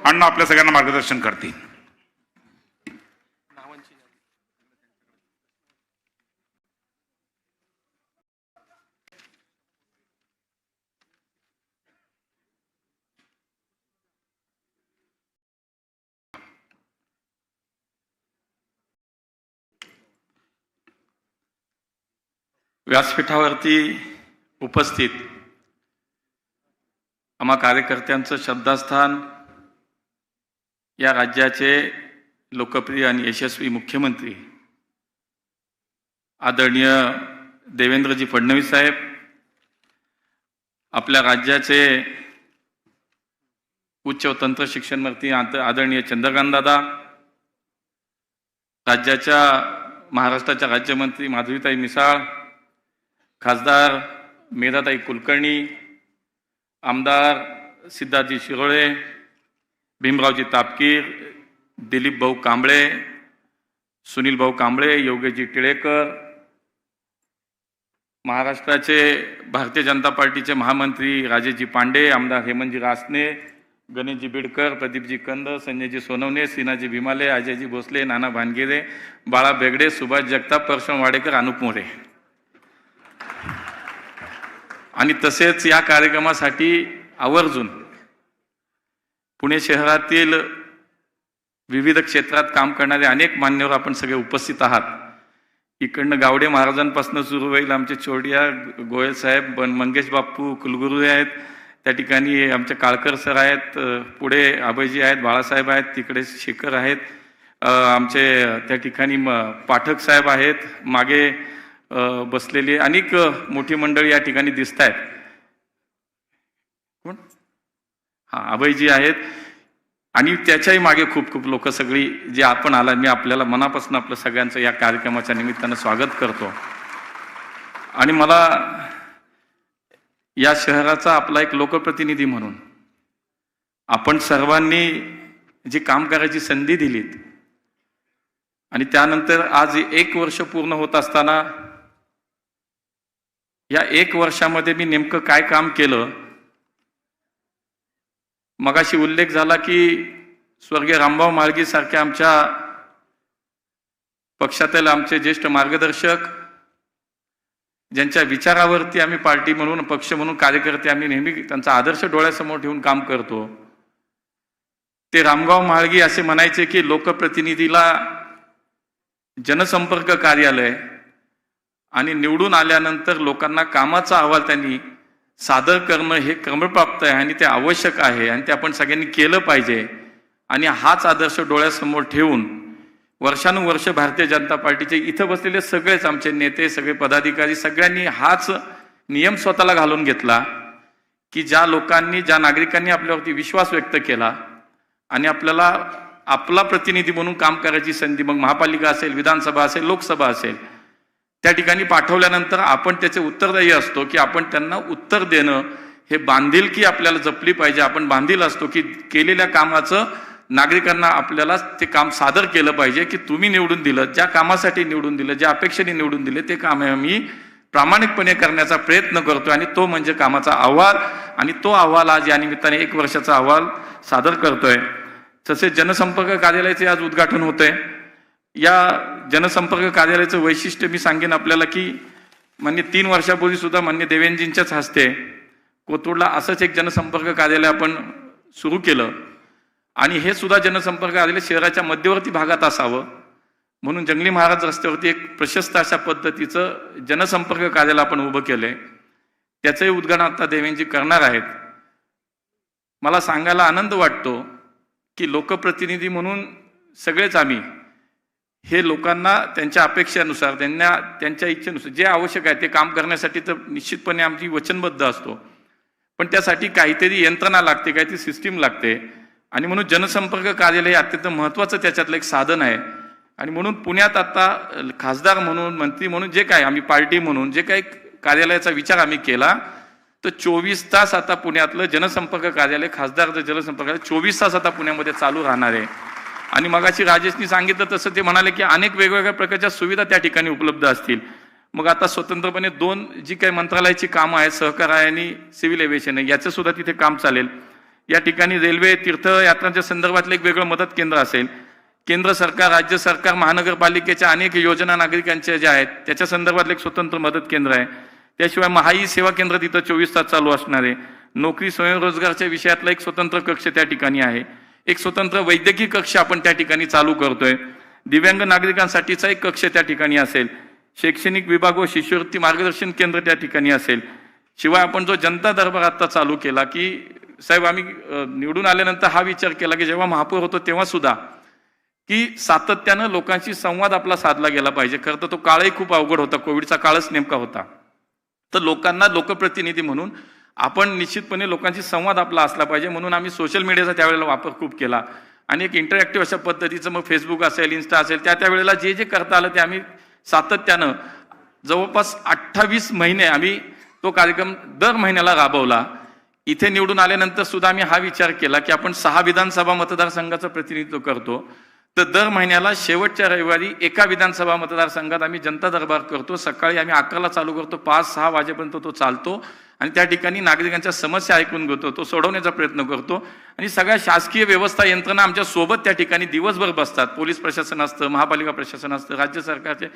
अण्णा आपल्या सगळ्यांना मार्गदर्शन करतील. व्यासपीठावरती उपस्थित आम्हा कार्यकर्त्यांचं श्रद्धास्थान या राज्याचे लोकप्रिय आणि यशस्वी मुख्यमंत्री आदरणीय देवेंद्रजी फडणवीस साहेब, आपल्या राज्याचे उच्च व तंत्र शिक्षण मंत्री आदरणीय चंद्रकांत दादा, राज्याच्या महाराष्ट्राच्या राज्यमंत्री माधुरीताई मिसाळ, खासदार मेधाताई कुलकर्णी, आमदार सिद्धार्थजी शिरोळे, भीमरावजी तापकीर, दिलीप भाऊ कांबळे, सुनील भाऊ कांबळे, योगेशजी टिळेकर, महाराष्ट्राचे भारतीय जनता पार्टीचे महामंत्री राजेशजी पांडे, आमदार हेमंतजी रासने, गणेशजी बिडकर, प्रदीपजी कंद, संजयजी सोनवणे, सिन्हाजी भीमाले, अजयजी भोसले, नाना भानगिरे, बाळा बेगडे, सुभाष जगताप, परशुराम वाडेकर, अनुप मोरे आणि तसेच या कार्यक्रमासाठी आवर्जून पुणे शहरातील विविध क्षेत्रात काम करणारे अनेक मान्यवर आपण सगळे उपस्थित आहात. इकडनं गावडे महाराजांपासून सुरू होईल, आमचे चोडिया गोयल साहेब, मंगेश बाप्पू कुलगुरू आहेत, त्या ठिकाणी आमचे काळकर सर आहेत, पुढे अभयजी आहेत, बाळासाहेब आहेत, तिकडे शेखर आहेत, आमचे त्या ठिकाणी पाठक साहेब आहेत, मागे बसलेली अनेक मोठी मंडळी या ठिकाणी दिसत आहेत. कोण? अभयजी आहेत आणि त्याच्याही मागे खूप खूप लोक सगळी जे आपण आला. मी आपल्याला मनापासून आपलं सगळ्यांचं या कार्यक्रमाच्या निमित्तानं स्वागत करतो. आणि मला या शहराचा आपला एक लोकप्रतिनिधी म्हणून आपण सर्वांनी जी काम करायची संधी दिलीत आणि त्यानंतर आज 1 वर्ष पूर्ण होत असताना या 1 वर्षामध्ये मी नेमकं काय काम केलं. मगाशी उल्लेख झाला की स्वर्गीय रामभाऊ म्हाळगी सारख्या आमच्या पक्षातील आमचे ज्येष्ठ मार्गदर्शक, ज्यांच्या विचारावरती आम्ही पार्टी म्हणून पक्ष म्हणून कार्यकर्ते आम्ही नेहमी त्यांचा आदर्श डोळ्यासमोर ठेवून काम करतो, ते रामभाऊ म्हाळगी असे म्हणायचे की लोकप्रतिनिधीला जनसंपर्क कार्यालय आणि निवडून आल्यानंतर लोकांना कामाचा अहवाल त्यांनी सादर करणं हे क्रमप्राप्त आहे आणि ते आवश्यक आहे आणि ते आपण सगळ्यांनी केलं पाहिजे. आणि हाच आदर्श डोळ्यासमोर ठेवून वर्षानुवर्ष भारतीय जनता पार्टीचे इथं बसलेले सगळेच आमचे नेते, सगळे पदाधिकारी, सगळ्यांनी हाच नियम स्वतःला घालून घेतला की ज्या लोकांनी, ज्या नागरिकांनी आपल्यावरती विश्वास व्यक्त केला आणि आपल्याला आपला प्रतिनिधी म्हणून काम करायची संधी, मग महापालिका असेल, विधानसभा असेल, लोकसभा असेल, त्या ठिकाणी पाठवल्यानंतर आपण त्याचे उत्तरदायी असतो की आपण त्यांना उत्तर देणं हे बांधिलकी आपल्याला जपली पाहिजे. आपण बांधील असतो की केलेल्या कामाचं नागरिकांना आपल्याला ते काम सादर केलं पाहिजे की तुम्ही निवडून दिलं, ज्या कामासाठी निवडून दिलं, ज्या अपेक्षेने निवडून दिले, ते काम आम्ही प्रामाणिकपणे करण्याचा प्रयत्न करतोय आणि तो म्हणजे कामाचा अहवाल. आणि तो अहवाल आज या निमित्ताने 1 वर्षाचा अहवाल सादर करतोय. तसेच जनसंपर्क कार्यालयाचे आज उद्घाटन होतंय. या जनसंपर्क कार्यालयाचं वैशिष्ट्य मी सांगेन आपल्याला की मान्य 3 वर्षापूर्वी सुद्धा मान्य देवेंद्रजींच्याच हस्ते कोथरूडला असंच एक जनसंपर्क कार्यालय आपण सुरू केलं आणि हे सुद्धा जनसंपर्क कार्यालय शहराच्या मध्यवर्ती भागात असावं म्हणून जंगली महाराज रस्त्यावरती एक प्रशस्त अशा पद्धतीचं जनसंपर्क कार्यालय आपण उभं केलंय. त्याचंही उद्घाटन आता देवेंद्रजी करणार आहेत. मला सांगायला आनंद वाटतो की लोकप्रतिनिधी म्हणून सगळेच आम्ही हे लोकांना त्यांच्या अपेक्षेनुसार, त्यांच्या इच्छेनुसार जे आवश्यक आहे ते काम करण्यासाठी तर निश्चितपणे आमची वचनबद्ध असतो, पण त्यासाठी काहीतरी यंत्रणा लागते, काहीतरी सिस्टीम लागते आणि म्हणून जनसंपर्क कार्यालय अत्यंत महत्त्वाचं त्याच्यातलं एक साधन आहे. आणि म्हणून पुण्यात आता खासदार म्हणून, मंत्री म्हणून जे काय आम्ही पार्टी म्हणून जे काही कार्यालयाचा विचार आम्ही केला, तर 24 तास आता पुण्यातलं जनसंपर्क कार्यालय, खासदारचं जनसंपर्क कार्यालय 24 तास आता पुण्यामध्ये चालू राहणार आहे. आणि मगाशी राजेशनी सांगितलं तसं ते म्हणाले की अनेक वेगवेगळ्या प्रकारच्या सुविधा त्या ठिकाणी उपलब्ध असतील. मग आता स्वतंत्रपणे 2 जी काही मंत्रालयाची कामं आहेत, सहकार आहे आणि सिव्हिल एव्हिएशन आहे, याचं सुद्धा तिथे काम चालेल. या ठिकाणी रेल्वे तीर्थयात्रांच्या संदर्भातलं एक वेगळं मदत केंद्र असेल, केंद्र सरकार, राज्य सरकार, महानगरपालिकेच्या अनेक योजना नागरिकांच्या ज्या आहेत त्याच्या संदर्भातलं एक स्वतंत्र मदत केंद्र आहे. त्याशिवाय महाई सेवा केंद्र तिथं 24 तास चालू असणार आहे. नोकरी स्वयंरोजगारच्या विषयातला एक स्वतंत्र कक्ष त्या ठिकाणी आहे. एक स्वतंत्र वैद्यकीय कक्ष आपण त्या ठिकाणी चालू करतोय. दिव्यांग नागरिकांसाठीचा एक कक्ष त्या ठिकाणी असेल. शैक्षणिक विभाग व शिष्यवृत्ती मार्गदर्शन केंद्र त्या ठिकाणी असेल. शिवाय आपण जो जनता दरबार आता चालू केला की साहेब, आम्ही निवडून आल्यानंतर हा विचार केला की जेव्हा महापौर होतो तेव्हा सुद्धा की सातत्यानं लोकांशी संवाद आपला साधला गेला पाहिजे. खरं तर तो काळही खूप अवघड होता, कोविडचा काळच नेमका होता. तर लोकांना लोकप्रतिनिधी म्हणून आपण निश्चितपणे लोकांशी संवाद आपला असला पाहिजे, म्हणून आम्ही सोशल मीडियाचा त्यावेळेला वापर खूप केला आणि एक इंटरॅक्टिव्ह अशा पद्धतीचं मग फेसबुक असेल, इन्स्टा असेल, त्यावेळेला जे जे करता आलं ते आम्ही सातत्यानं जवळपास 28 महिने आम्ही तो कार्यक्रम दर महिन्याला राबवला. इथे निवडून आल्यानंतर सुद्धा आम्ही हा विचार केला की आपण 6 विधानसभा मतदारसंघाचं प्रतिनिधित्व करतो, तर दर महिन्याला शेवटच्या रविवारी एका विधानसभा मतदारसंघात आम्ही जनता दरबार करतो. सकाळी आम्ही 11ला चालू करतो, 5-6 वाजेपर्यंत तो चालतो आणि त्या ठिकाणी नागरिकांच्या समस्या ऐकून घेतो, तो सोडवण्याचा प्रयत्न करतो आणि सगळ्या शासकीय व्यवस्था यंत्रणा आमच्या सोबत त्या ठिकाणी दिवसभर बसतात. पोलीस प्रशासन असतं, महापालिका प्रशासन असतं, राज्य सरकारचे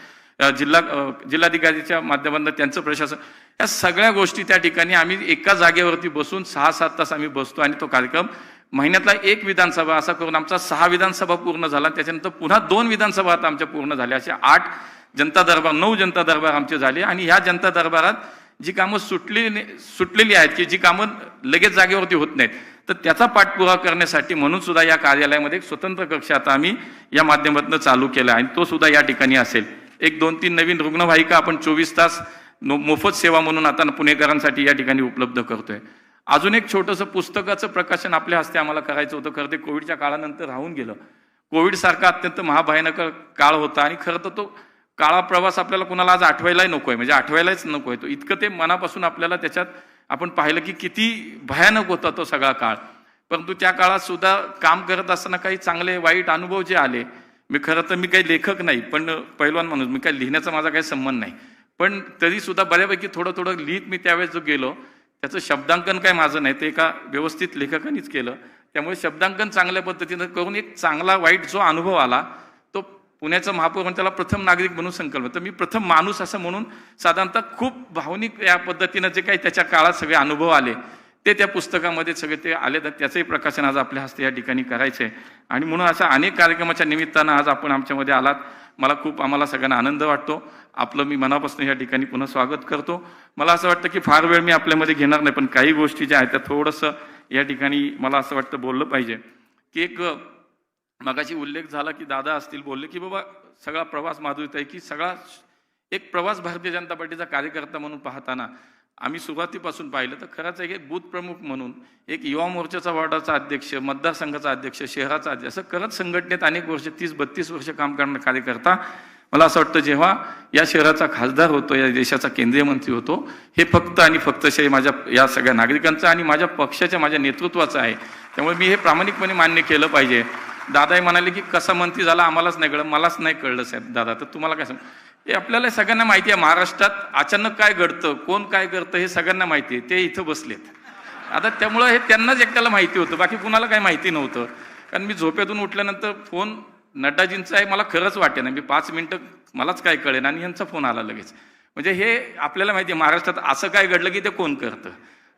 जिल्हाधिकारीच्या माध्यमातून त्यांचं प्रशासन, या सगळ्या गोष्टी त्या ठिकाणी आम्ही एका जागेवरती बसून 6-7 तास आम्ही बसतो आणि तो कार्यक्रम महिन्यातला एक विधानसभा असा करून आमचा 6 विधानसभा पूर्ण झाला. त्याच्यानंतर पुन्हा 2 विधानसभा आता आमच्या पूर्ण झाल्या. अशा 8 जनता दरबार, 9 जनता दरबार आमचे झाले आणि ह्या जनता दरबारात जी कामं सुटलेली आहेत की जी कामं लगेच जागेवरती होत नाहीत, तर त्याचा पाठपुरावा करण्यासाठी म्हणून सुद्धा या कार्यालयामध्ये एक स्वतंत्र कक्ष आता आम्ही या माध्यमातून चालू केला आणि तो सुद्धा या ठिकाणी असेल. एक 2-3 नवीन रुग्णवाहिका आपण 24 तास मोफत सेवा म्हणून आता पुणेकरांसाठी या ठिकाणी उपलब्ध करतोय. अजून एक छोटंसं पुस्तकाचं प्रकाशन आपल्या हस्ते आम्हाला करायचं होतं. खरं ते कोविडच्या काळानंतर राहून गेलं. कोविड सारखा अत्यंत महाभयानक काळ होता आणि खरं तर तो काळा प्रवास आपल्याला कुणाला आज आठवायलाही नकोय, म्हणजे आठवायलाच नकोय तो. इतकं ते मनापासून आपल्याला त्याच्यात आपण पाहिलं की किती भयानक होता तो सगळा काळ. परंतु त्या काळात सुद्धा काम करत असताना काही चांगले वाईट अनुभव जे आले, मी खरं तर मी काही लेखक नाही, पण पैलवान म्हणून मी काही लिहिण्याचा माझा काही संबंध नाही, पण तरी सुद्धा बऱ्यापैकी थोडं लिहित मी त्यावेळेस जो गेलो, त्याचं शब्दांकन काय माझं नाही, ते एका व्यवस्थित लेखकानेच केलं. त्यामुळे शब्दांकन चांगल्या पद्धतीनं करून एक चांगला वाईट जो अनुभव आला तो पुण्याचा महापौर म्हणून त्याला प्रथम नागरिक म्हणून संकल्प, तर मी प्रथम माणूस असं म्हणून साधारणतः खूप भावनिक या पद्धतीनं जे काही त्याच्या काळात सगळे अनुभव आले ते त्या पुस्तकामध्ये सगळे ते आले, तर त्याचंही प्रकाशन आज आपल्या हस्ते या ठिकाणी करायचं आहे. आणि म्हणून अशा अनेक कार्यक्रमाच्या निमित्तानं आज आपण आमच्यामध्ये आलात. आम्हाला सगळ्यांना आनंद वाटतो. आपलं मी मनापासून या ठिकाणी पुन्हा स्वागत करतो. मला असं वाटतं की फार वेळ मी आपल्यामध्ये घेणार नाही, पण काही गोष्टी ज्या आहेत त्या थोडंसं या ठिकाणी मला असं वाटतं बोललं पाहिजे. की एक मगाशी उल्लेख झाला की दादा असतील बोलले की बाबा सगळा प्रवास माधुरीत आहे, की सगळा एक प्रवास भारतीय जनता पार्टीचा कार्यकर्ता म्हणून पाहताना आम्ही सुरुवातीपासून पाहिलं तर खरंच एक बूथ प्रमुख म्हणून, एक युवा मोर्चाचा वॉर्डाचा अध्यक्ष, मतदारसंघाचा अध्यक्ष, शहराचा अध्यक्ष, असं करत संघटनेत अनेक वर्ष 30-32 वर्ष काम करणारा कार्यकर्ता. मला असं वाटतं जेव्हा या शहराचा खासदार होतो, या देशाचा केंद्रीय मंत्री होतो, हे फक्त आणि फक्त श्रेय माझ्या या सगळ्या नागरिकांचं आणि माझ्या पक्षाच्या, माझ्या नेतृत्वाचं आहे. त्यामुळे मी हे प्रामाणिकपणे मान्य केलं पाहिजे. दादाही म्हणाले की कसा मंत्री झाला आम्हालाच नाही कळलं. मलाच नाही कळलं साहेब दादा, तर तुम्हाला काय सांग, हे आपल्याला सगळ्यांना माहिती आहे. महाराष्ट्रात अचानक काय घडतं, कोण काय करतं हे सगळ्यांना माहिती आहे. ते इथं बसलेत आता, त्यामुळं हे त्यांनाच एकट्याला माहिती होतं, बाकी कुणाला काही माहिती नव्हतं. कारण मी झोपेतून उठल्यानंतर फोन नड्डाजींचा आहे मला खरंच वाटे ना, मी 5 मिनिटं मलाच काय कळेन आणि यांचा फोन आला लगेच. म्हणजे हे आपल्याला माहिती आहे महाराष्ट्रात असं काय घडलं की ते कोण करतं.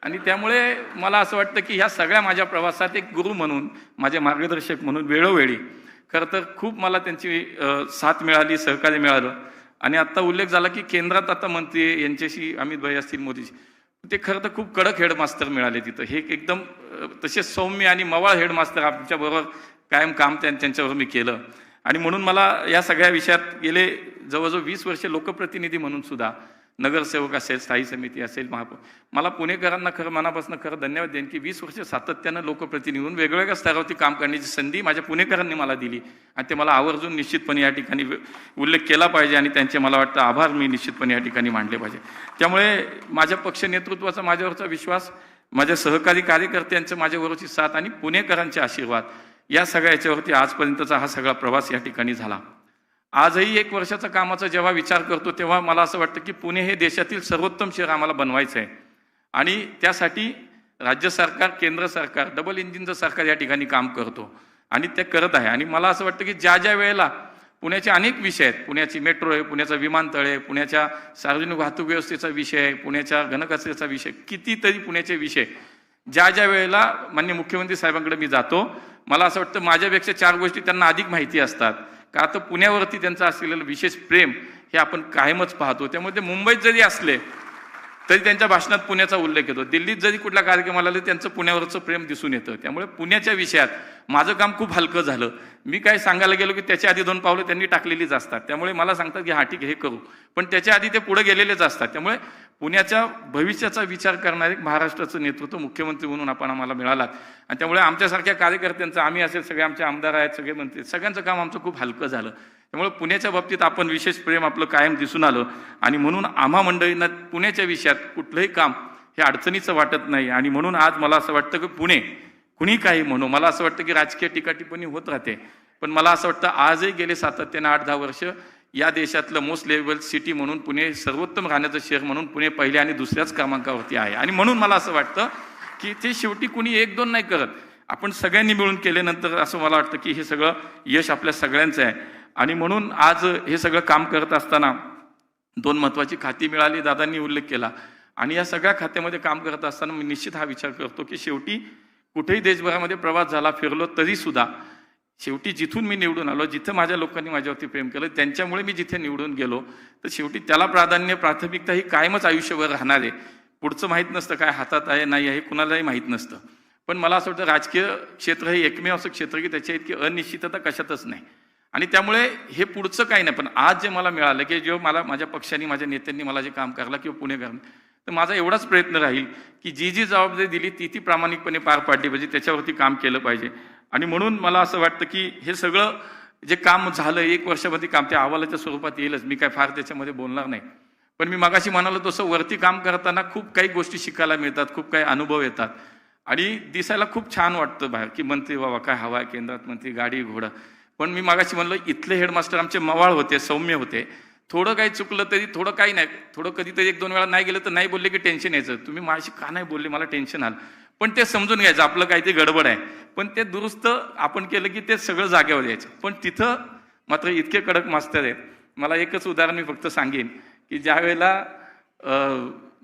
आणि त्यामुळे मला असं वाटतं की ह्या सगळ्या माझ्या प्रवासात एक गुरु म्हणून, माझे मार्गदर्शक म्हणून वेळोवेळी खरं तर खूप मला त्यांची साथ मिळाली, सहकार्य मिळालं. आणि आता उल्लेख झाला की केंद्रात आता मंत्री यांच्याशी अमित भाई असतील, मोदीजी, ते खरं तर खूप कडक हेडमास्टर मिळाले तिथं. हे एकदम तसे सौम्य आणि मवाळ हेडमास्टर आमच्याबरोबर कायम काम त्यांच्यावर मी केलं. आणि म्हणून मला या सगळ्या विषयात गेले जवळजवळ 20 वर्ष लोकप्रतिनिधी म्हणून सुद्धा, नगरसेवक असेल, स्थायी समिती असेल, महापौर, मला पुणेकरांना खरं मनापासून खरं धन्यवाद देईन की 20 वर्ष सातत्यानं लोकप्रतिनिधी म्हणून वेगवेगळ्या स्तरावरती काम करण्याची संधी माझ्या पुणेकरांनी मला दिली आणि ते मला आवर्जून निश्चितपणे या ठिकाणी उल्लेख केला पाहिजे आणि त्यांचे मला वाटतं आभार मी निश्चितपणे या ठिकाणी मांडले पाहिजे. त्यामुळे माझ्या पक्ष नेतृत्वाचा माझ्यावरचा विश्वास, माझ्या सहकारी कार्यकर्त्यांचं माझ्यावरची साथ आणि पुणेकरांचे आशीर्वाद, या सगळ्या याच्यावरती आजपर्यंतचा हा सगळा प्रवास या ठिकाणी झाला. आजही 1 वर्षाचा कामाचा जेव्हा विचार करतो तेव्हा मला असं वाटतं की पुणे हे देशातील सर्वोत्तम शहर आम्हाला बनवायचं आहे आणि त्यासाठी राज्य सरकार केंद्र सरकार डबल इंजिनचं सरकार या ठिकाणी काम करतो आणि ते करत आहे. आणि मला असं वाटतं की ज्या ज्या वेळेला पुण्याचे अनेक विषय आहेत, पुण्याची मेट्रो आहे, पुण्याचं विमानतळ आहे, पुण्याच्या सार्वजनिक वाहतूक व्यवस्थेचा विषय आहे, पुण्याच्या घनकचऱ्याचा विषय, कितीतरी पुण्याचे विषय ज्या ज्या वेळेला माननीय मुख्यमंत्री साहेबांकडे मी जातो, मला असं वाटतं माझ्यापेक्षा 4 गोष्टी त्यांना अधिक माहिती असतात. का तर पुण्यावरती त्यांचं असलेलं विशेष प्रेम हे आपण कायमच पाहतो. त्यामुळे ते मुंबईत जरी असले तरी त्यांच्या भाषणात पुण्याचा उल्लेख येतो, दिल्लीत जरी कुठल्या कार्यक्रमाला आले त्यांचं पुण्यावरचं प्रेम दिसून येतं. त्यामुळे पुण्याच्या विषयात माझं काम खूप हलकं झालं. मी काय सांगायला गेलो की त्याच्या आधी 2 पावलं त्यांनी टाकलेलीच असतात. त्यामुळे मला सांगतात की हा ठीक हे करू, पण त्याच्या आधी ते पुढे गेलेलेच असतात. त्यामुळे पुण्याच्या भविष्याचा विचार करणारे महाराष्ट्राचं नेतृत्व मुख्यमंत्री म्हणून आम्हाला मिळालात. आणि त्यामुळे आमच्यासारख्या कार्यकर्त्यांचं, आम्ही असेल, सगळे आमचे आमदार आहेत, सगळे मंत्री, सगळ्यांचं काम आमचं खूप हलकं झालं. त्यामुळे पुण्याच्या बाबतीत आपण विशेष प्रेम आपलं कायम दिसून आलं. आणि म्हणून आम्हा मंडळींना पुण्याच्या विषयात कुठलंही काम हे अडचणीचं वाटत नाही. आणि म्हणून आज मला असं वाटतं की पुणे कुणी काही म्हणू, मला असं वाटतं की राजकीय टीकाटिप्पणी होत राहते, पण मला असं वाटतं आजही गेले सातत्याने 8-10 वर्ष या देशातलं मोस्ट लेवल सिटी म्हणून पुणे, सर्वोत्तम राहण्याचं शहर म्हणून पुणे पहिल्या आणि दुसऱ्याच क्रमांकावरती आहे. आणि म्हणून मला असं वाटतं की ते शेवटी कुणी 1-2 नाही करत, आपण सगळ्यांनी मिळून केल्यानंतर असं मला वाटतं की हे सगळं यश आपल्या सगळ्यांचं आहे. आणि म्हणून आज हे सगळं काम करत असताना 2 महत्त्वाची खाती मिळाली, दादांनी उल्लेख केला. आणि या सगळ्या खात्यामध्ये काम करत असताना मी निश्चित हा विचार करतो की शेवटी कुठेही देशभरामध्ये प्रवास झाला, फिरलो, तरी सुद्धा शेवटी जिथून मी निवडून आलो, जिथं माझ्या लोकांनी माझ्यावरती प्रेम केलं, त्यांच्यामुळे मी जिथे निवडून गेलो, तर शेवटी त्याला प्राधान्य, प्राथमिकता ही कायमच आयुष्यभर राहणार आहे. पुढचं माहीत नसतं, काय हातात आहे नाही आहे कुणालाही माहीत नसतं. पण मला असं वाटतं राजकीय क्षेत्र हे एकमेव असं क्षेत्र की त्याच्या इतकी अनिश्चितता कशातच नाही. आणि त्यामुळे हे पुढचं काही नाही. पण आज जे मला मिळालं की जेव्हा मला माझ्या पक्षाने, माझ्या नेत्यांनी मला जे काम करायला किंवा पुणेकरांनी, तर माझा एवढाच प्रयत्न राहील की जी जी जबाबदारी दिली ती प्रामाणिकपणे पार पाडली पाहिजे, त्याच्यावरती काम केलं पाहिजे. आणि म्हणून मला असं वाटतं की हे सगळं जे काम झालं 1 वर्षामध्ये काम त्या अहवालाच्या स्वरूपात येईलच, मी काय फार त्याच्यामध्ये बोलणार नाही. पण मी मगाशी म्हणालो तसं वरती काम करताना खूप काही गोष्टी शिकायला मिळतात, खूप काही अनुभव येतात आणि दिसायला खूप छान वाटतं बाहेर की मंत्री बाबा काय हवा, केंद्रात मंत्री, गाडी घोडा. पण मी मगाशी म्हणलं इथले हेडमास्टर आमचे मवाळ होते, सौम्य होते. थोडं काही चुकलं तरी थोडं काही नाही, थोडं कधीतरी 1-2 वेळा नाही गेलं तर नाही बोलले की टेन्शन यायचं, तुम्ही माझ्याशी का नाही बोलले, मला टेन्शन आलं. पण ते समजून घ्यायचं आपलं काहीतरी गडबड आहे, पण ते दुरुस्त आपण केलं की ते सगळं जागेवर यायचं. पण तिथं मात्र इतके कडक मास्तर आहेत. मला एकच उदाहरण मी फक्त सांगेन की ज्या वेळेला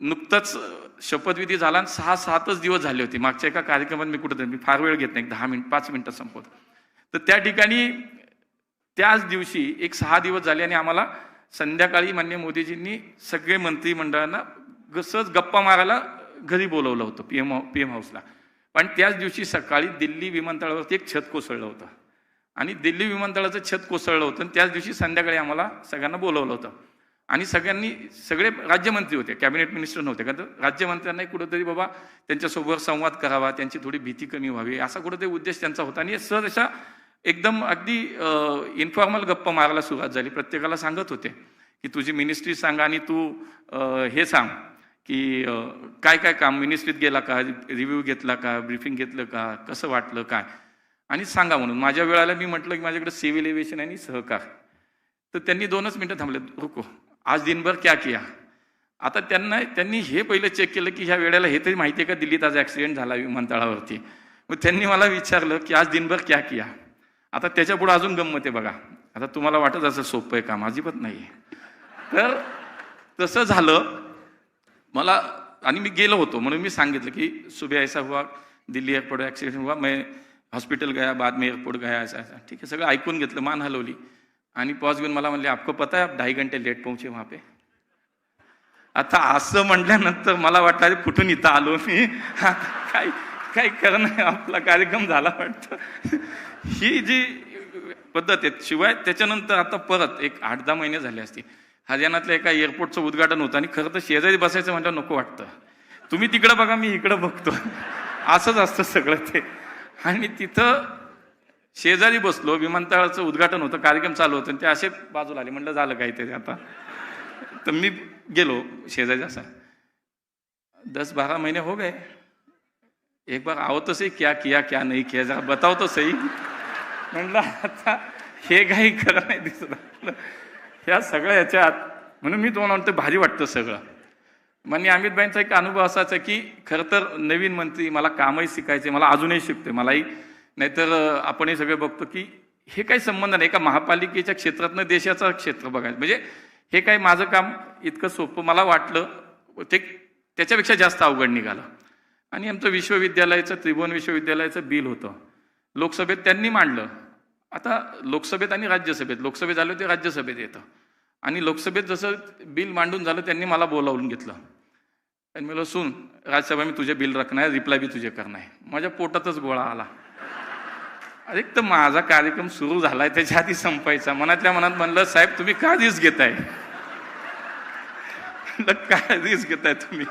नुकतंच शपथविधी झाला आणि 6-7च दिवस झाले होते. मागच्या एका कार्यक्रमात मी कुठं, मी फार वेळ घेत नाही, 5 मिनिटात संपवतो. तर त्या ठिकाणी त्याच दिवशी एक 6 दिवस झाले आणि आम्हाला संध्याकाळी माननीय मोदीजींनी सगळे मंत्रिमंडळांना सहज गप्पा मारायला घरी बोलवलं होतं, पीएम हाऊसला. पण त्याच दिवशी सकाळी दिल्ली विमानतळावरती एक छत कोसळलं होतं आणि दिल्ली विमानतळाचं छत कोसळलं होतं आणि त्याच दिवशी संध्याकाळी आम्हाला सगळ्यांना बोलवलं होतं. आणि सगळे राज्यमंत्री होते, कॅबिनेट मिनिस्टर नव्हते. कारण राज्यमंत्र्यांनाही कुठंतरी बाबा त्यांच्यासोबत संवाद करावा, त्यांची थोडी भीती कमी व्हावी, असा कुठंतरी उद्देश त्यांचा होता. आणि सहज अशा एकदम अगदी इन्फॉर्मल गप्पा मारायला सुरुवात झाली. प्रत्येकाला सांगत होते की तुझी मिनिस्ट्री सांग आणि तू हे सांग की काय काय काम मिनिस्ट्रीत गेला का, रिव्ह्यू घेतला का, ब्रीफिंग घेतलं का, कसं वाटलं काय, आणि सांगा म्हणून. माझ्या वेळेला मी म्हटलं की माझ्याकडे सिव्हिल एव्हिएशन आणि सहकार. तर त्यांनी 2च मिनिटं थांबले, रुको आज दिनभर क्या किया. आता त्यांनी हे पहिलं चेक केलं की ह्या वेळेला हे तरी माहिती आहे का दिल्लीत आज ॲक्सिडेंट झाला विमानतळावरती. मग त्यांनी मला विचारलं की आज दिनभर क्या किया. आता त्याच्या पुढे अजून गंमत आहे बघा. आता तुम्हाला वाटत असं सोपं आहे काम, अजिबात नाही आहे. तर तसं झालं मला आणि मी गेलो होतो म्हणून मी सांगितलं की सुबह ऐसा हुआ, दिल्ली एअरपोर्ट ॲक्सिडेंट हुआ, मैं हॉस्पिटल गया, बाद में एअरपोर्ट गया, ऐसा ऐसा. ठीक आहे, सगळं ऐकून घेतलं, मान हलवली आणि पॉज घेऊन मला म्हणले आपको पता है आप 2.5 घंटे लेट पहुंचे वहां पे. आता असं म्हटल्यानंतर मला वाटलं अरे कुठून इथं आलो मी, काय करणं, आपला कार्यक्रम झाला वाटतं. ही जी पद्धत आहे. शिवाय त्याच्यानंतर आता परत एक 8-10 महिने झाले असते, हरियाणातल्या एका एअरपोर्टचं उद्घाटन होतं आणि खरं तर शेजारी बसायचं म्हटलं नको वाटतं, तुम्ही तिकडं बघा मी इकडं बघतो, असंच असतं सगळं ते. आणि तिथं शेजारी बसलो, विमानतळाचं उद्घाटन होतं, कार्यक्रम चालू होतं, ते असे बाजूला आले, म्हटलं झालं काहीतरी आता. तर मी गेलो शेजारी, असा 10-12 महीने हो गए, एक बार आओ तो सही, क्या किया क्या नहीं किया जरा बताओ तो सही. म्हटलं आता हे काही खरं नाही दिसत ह्या सगळ्या ह्याच्यात. म्हणून मी तुम्हाला म्हणतो भारी वाटतं सगळं. माननीय अमितभाईंचा एक अनुभव असाच आहे की खरं तर नवीन मंत्री, मला कामही शिकायचे, मला अजूनही शिकतोय मलाही, नाहीतर आपणही सगळे बघतो की हे काही संबंध नाही, एका महापालिकेच्या क्षेत्रातनं देशाचं क्षेत्र बघायचं म्हणजे हे काही माझं काम इतकं सोपं मला वाटलं ते त्याच्यापेक्षा जास्त अवघड निघालं. आणि आमचं विश्वविद्यालयाचं, त्रिभुवन विश्वविद्यालयाचं बिल होतं, लोकसभेत त्यांनी मांडलं. आता लोकसभेत आणि राज्यसभेत, लोकसभेत झालं ते राज्यसभेत येतं, आणि लोकसभेत जसं बिल मांडून झालं त्यांनी मला बोलावून घेतलं आणि मला सुन राज्यसभा मी तुझे बिल रखणार, रिप्लाय बी तुझे करणार. माझ्या पोटातच गोळा आला. अरे तर माझा कार्यक्रम सुरू झालाय त्याच्या आधी संपायचा. मनातल्या मनात म्हणलं साहेब तुम्ही का रिस्क घेताय, काय रिस्क घेताय तुम्ही,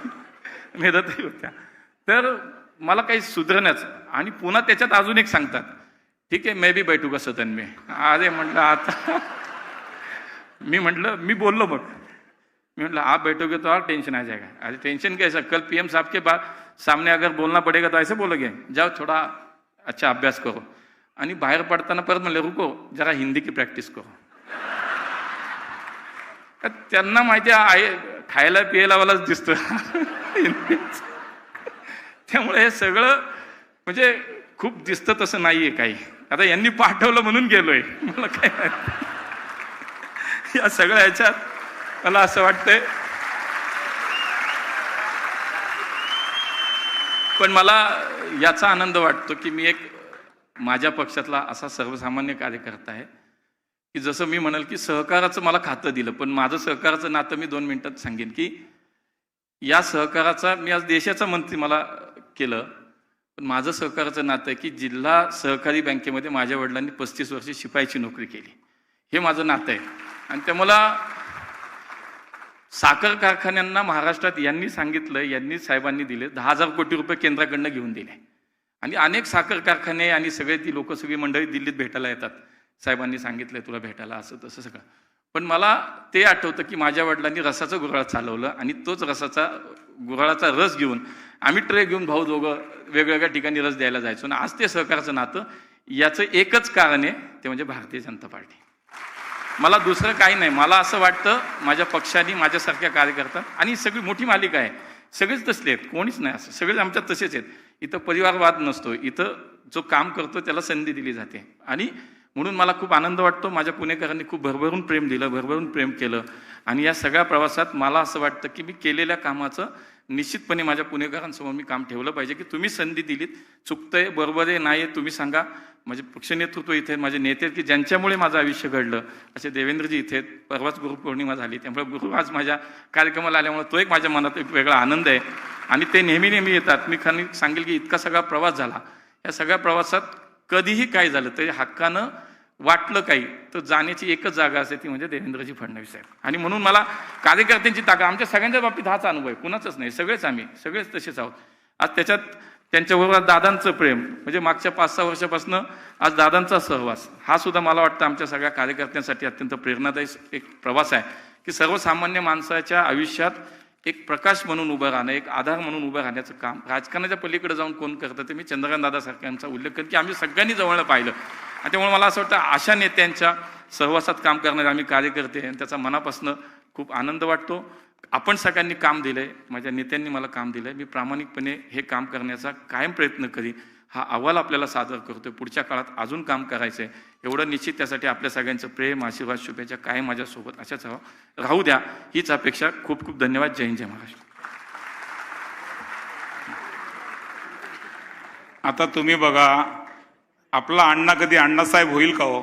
मेहनतही होत्या. तर मला काही सुधारण्याचं, आणि पुन्हा त्याच्यात अजून एक सांगतात ठीक आहे मैं भी बैठू का सदन में. अरे म्हटलं आता मी म्हटलं मी बोललो मग मी म्हटलं आप बैठोगे तो और टेंशन आ जाएगा. अरे टेंशन कैसा, कल पीएम साहब के बाद सामने अगर बोलना पड़ेगा तो ऐसे बोलोगे, जाओ थोड़ा अच्छा अभ्यास करो. आणि बाहेर पडताना परत म्हणले रुको जरा हिंदी की प्रॅक्टिस करो. त्यांना माहिती आहे खायला पियलावालाच दिसतं त्यामुळे हे सगळं म्हणजे खूप दिसतं तसं नाहीये काही. आता यांनी पाठवलं म्हणून गेलोय, मला काय या सगळ्या ह्याच्यात मला असं वाटतंय. पण मला याचा आनंद वाटतो की मी एक माझ्या पक्षातला असा सर्वसामान्य कार्यकर्ता आहे की जसं मी म्हणाल की सहकाराचं मला खातं दिलं, पण माझं सहकाराचं नातं मी 2 मिनिटात सांगेन की या सहकाराचा मी आज देशाचा मंत्री मला केलं, पण माझं सहकाराचं नातं आहे की जिल्हा सहकारी बँकेमध्ये माझ्या वडिलांनी 35 वर्ष शिपाईची नोकरी केली, हे माझं नातं आहे. आणि ते मला साखर कारखान्यांना महाराष्ट्रात यांनी सांगितलं, यांनी साहेबांनी दिले 10,000 कोटी रुपये केंद्राकडनं घेऊन दिले, आणि अनेक साखर कारखाने आणि सगळे ती लोक सगळी मंडळी दिल्लीत भेटायला येतात, साहेबांनी सांगितलंय तुला भेटायला असं तसं सगळं. पण मला ते आठवतं की माझ्या वडिलांनी रसाचं गुऱ्हाळ चालवलं, आणि तोच गुऱ्हाळाचा रस घेऊन आम्ही ट्रे घेऊन भाऊ दोघं वेगवेगळ्या ठिकाणी रस द्यायला जायचो. आणि आज ते सहकाराचं नातं, याचं एकच कारण आहे ते म्हणजे भारतीय जनता पार्टी. मला दुसरं काही नाही. मला असं वाटतं माझ्या पक्षाने, माझ्यासारख्या कार्यकर्ता, आणि सगळी मोठी मालिका आहे, सगळेच तसले आहेत, कोणीच नाही असं, सगळेच आमच्यात तसेच आहेत. इथं परिवारवाद नसतो, इथं जो काम करतो त्याला संधी दिली जाते. आणि म्हणून मला खूप आनंद वाटतो. माझ्या पुणेकरांनी खूप भरभरून प्रेम दिलं, भरभरून प्रेम केलं, आणि या सगळ्या प्रवासात मला असं वाटतं की मी केलेल्या कामाचं निश्चितपणे माझ्या पुणेकरांसमोर मी काम ठेवलं पाहिजे की तुम्ही संधी दिलीत, चुकतंय बरोबर आहे नाही तुम्ही सांगा. माझे पक्ष नेतृत्व इथे, माझे नेते की ज्यांच्यामुळे माझं आयुष्य घडलं असे देवेंद्रजी इथे. परवाच गुरुपौर्णिमा झाली, त्यामुळे गुरु आज माझ्या कार्यक्रमाला आल्यामुळे तो एक माझ्या मनात एक वेगळा आनंद आहे, आणि ते नेहमी नेहमी येतात. मी खाली सांगेल की इतका सगळा प्रवास झाला, या सगळ्या प्रवासात कधीही काय झालं तरी हक्कानं वाटलं काही तर जाण्याची एकच जागा असते, ती म्हणजे देवेंद्रजी फडणवीस साहेब. आणि म्हणून मला कार्यकर्त्यांची ताकद, आमच्या सगळ्यांच्या बाबतीत हाच अनुभव आहे, कुणाचंच नाही, सगळेच आम्ही सगळेच तसेच आहोत. आज त्याच्यात त्यांच्याबरोबर दादांचं प्रेम, म्हणजे मागच्या 5-6 वर्षापासून आज दादांचा सहवास, हा सुद्धा मला वाटतं आमच्या सगळ्या कार्यकर्त्यांसाठी अत्यंत प्रेरणादायी एक प्रवास आहे की सर्वसामान्य माणसाच्या आयुष्यात एक प्रकाश म्हणून उभं राहणं, एक आधार म्हणून उभं राहण्याचं काम राजकारणाच्या पलीकडे जाऊन कोण करतं ते मी चंद्रकांत दादा सारख्यांचा उल्लेख करेन की आम्ही सगळ्यांनी जवळनं पाहिलं. आणि त्यामुळे मला असं वाटतं अशा नेत्यांच्या सहवासात काम करणारे आम्ही कार्यकर्ते, आणि त्याचा मनापासून खूप आनंद वाटतो. आपण सगळ्यांनी काम दिलंय, माझ्या नेत्यांनी मला काम दिलंय, मी प्रामाणिकपणे हे काम करण्याचा कायम प्रयत्न करीन. हा अहवाल आपल्याला सादर करतोय, पुढच्या काळात अजून काम करायचंय एवढं निश्चित. त्यासाठी आपल्या सगळ्यांचं प्रेम, आशीर्वाद, शुभेच्छा कायम माझ्यासोबत अशाच राहू द्या, हीच अपेक्षा. खूप खूप धन्यवाद. जय हिंद, जय महाराष्ट्र. आता तुम्ही बघा, आपला अण्णा कधी अण्णासाहेब होईल का हो?